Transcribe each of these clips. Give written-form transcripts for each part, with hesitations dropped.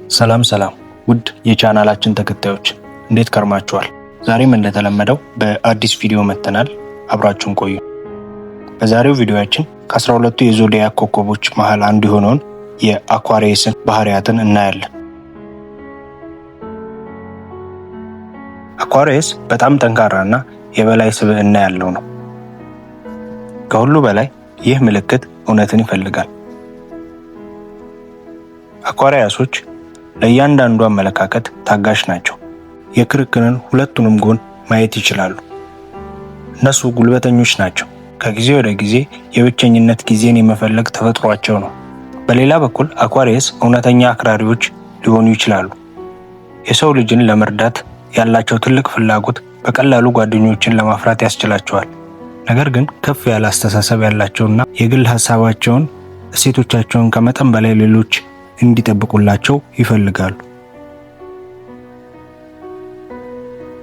ሰላም ውድ የቻናላችን ተከታዮች እንዴት ከርማችኋል? ዛሬም እንደተለመደው በአዲስ ቪዲዮ መጥተናል። አብራችሁን ቆዩ። በዛሬው ቪዲዮአችን ከ12ቱ የዞዲያክ ኮከቦች መሃል አንዱ የሆነውን የአኳሪየስን ባህሪያትን እናያለን። አኳሪየስ በጣም ጠንካራና የበላይ ስብዕና ያለው ነው። ከሁሉ በላይ ይህ ምልክት እውነትን ይፈልጋል። አኳሪየሶች ለእያንዳንዱ አመለካከት ታጋሽ ናቸው። የክርክርን ሁለቱንም ጎን ማየት ይችላሉ። እነሱ ጉልበተኞች ናቸው። ከጊዜ ወደ ጊዜ የብቸኝነት ጊዜን የመፈለግ ተፈጥሯቸው ነው። በሌላ በኩል አኳሪየስ እውነተኛ አክራሪዎች ሊሆኑ ይችላሉ። የሰው ልጅን ለመርዳት ያላቸው ትልቅ ፍላጎት በቀላሉ ጓደኞችን ለማፍራት ያስችላቸዋል። ነገር ግን ከፍ ያለ አስተሳሰብ ያላቸውና የግል ሀሳባቸውን፣ እሴቶቻቸውን ከመጠን በላይ ሌሎች እንዲጠብቁላቸው ይፈልጋሉ።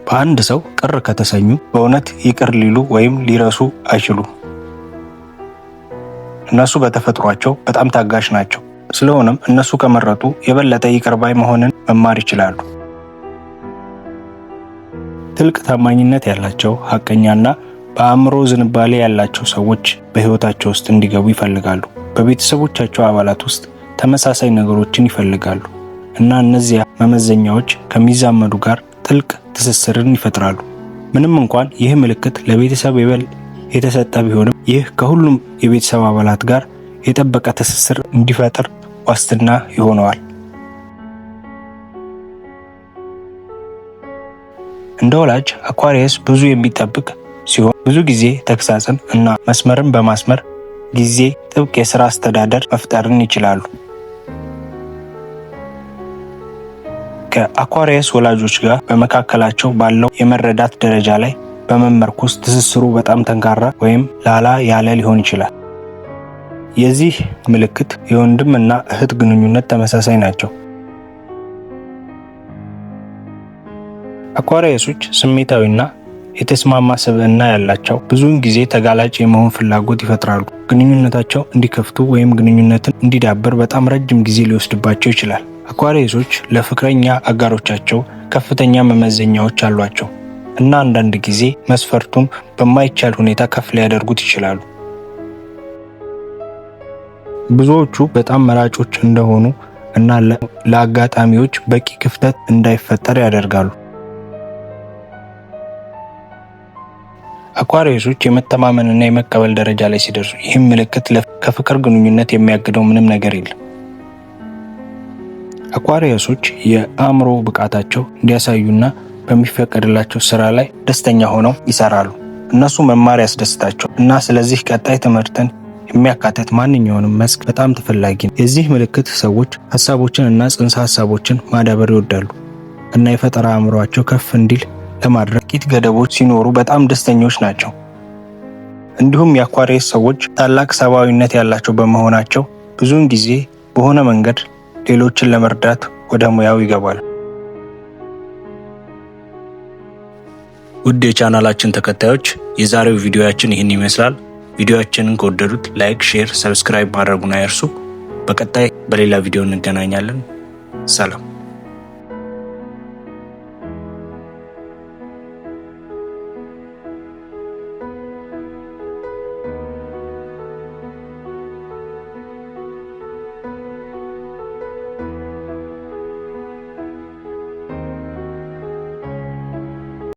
በአንድ ሰው ቅር ከተሰኙ በእውነት ይቅር ሊሉ ወይም ሊረሱ አይችሉም። እነሱ በተፈጥሯቸው በጣም ታጋሽ ናቸው። ስለሆነም እነሱ ከመረጡ የበለጠ ይቅር ባይ መሆንን መማር ይችላሉ። ጥልቅ ታማኝነት ያላቸው፣ ሐቀኛና በአእምሮ ዝንባሌ ያላቸው ሰዎች በሕይወታቸው ውስጥ እንዲገቡ ይፈልጋሉ። በቤተሰቦቻቸው አባላት ውስጥ ተመሳሳይ ነገሮችን ይፈልጋሉ እና እነዚያ መመዘኛዎች ከሚዛመዱ ጋር ጥልቅ ትስስርን ይፈጥራሉ። ምንም እንኳን ይህ ምልክት ለቤተሰብ የተሰጠ ቢሆንም ይህ ከሁሉም የቤተሰብ አባላት ጋር የጠበቀ ትስስር እንዲፈጥር ዋስትና ይሆነዋል። እንደ ወላጅ አኳሪየስ ብዙ የሚጠብቅ ሲሆን ብዙ ጊዜ ተግሳጽን እና መስመርን በማስመር ጊዜ ጥብቅ የሥራ አስተዳደር መፍጠርን ይችላሉ። ከአኳሪየስ ወላጆች ጋር በመካከላቸው ባለው የመረዳት ደረጃ ላይ በመመርኮዝ ትስስሩ በጣም ጠንካራ ወይም ላላ ያለ ሊሆን ይችላል። የዚህ ምልክት የወንድም እና እህት ግንኙነት ተመሳሳይ ናቸው። አኳሪየሶች ስሜታዊና የተስማማ ስብዕና ያላቸው፣ ብዙውን ጊዜ ተጋላጭ የመሆን ፍላጎት ይፈጥራሉ። ግንኙነታቸው እንዲከፍቱ ወይም ግንኙነትን እንዲዳብር በጣም ረጅም ጊዜ ሊወስድባቸው ይችላል። አኳሪየሶች ለፍቅረኛ አጋሮቻቸው ከፍተኛ መመዘኛዎች አሏቸው እና አንዳንድ ጊዜ መስፈርቱን በማይቻል ሁኔታ ከፍ ሊያደርጉት ይችላሉ። ብዙዎቹ በጣም መራጮች እንደሆኑ እና ለአጋጣሚዎች በቂ ክፍተት እንዳይፈጠር ያደርጋሉ። አኳሪየሶች የመተማመንና የመቀበል ደረጃ ላይ ሲደርሱ ይህም ምልክት ከፍቅር ግንኙነት የሚያግደው ምንም ነገር የለም። አኳሪየሶች የአእምሮ ብቃታቸው እንዲያሳዩና በሚፈቀድላቸው ስራ ላይ ደስተኛ ሆነው ይሰራሉ። እነሱ መማር ያስደስታቸው እና ስለዚህ ቀጣይ ትምህርትን የሚያካትት ማንኛውንም መስክ በጣም ተፈላጊ ነው። የዚህ ምልክት ሰዎች ሀሳቦችን እና ጽንሰ ሀሳቦችን ማዳበር ይወዳሉ እና የፈጠራ አእምሯቸው ከፍ እንዲል ለማድረግ ጥቂት ገደቦች ሲኖሩ በጣም ደስተኞች ናቸው። እንዲሁም የአኳሪየስ ሰዎች ታላቅ ሰብአዊነት ያላቸው በመሆናቸው ብዙውን ጊዜ በሆነ መንገድ ሌሎችን ለመርዳት ወደ ሙያው ይገባሉ። ውድ የቻናላችን ተከታዮች የዛሬው ቪዲዮአችን ይህን ይመስላል። ቪዲዮአችንን ከወደዱት ላይክ፣ ሼር፣ ሰብስክራይብ ማድረጉን አይርሱ። በቀጣይ በሌላ ቪዲዮ እንገናኛለን። ሰላም።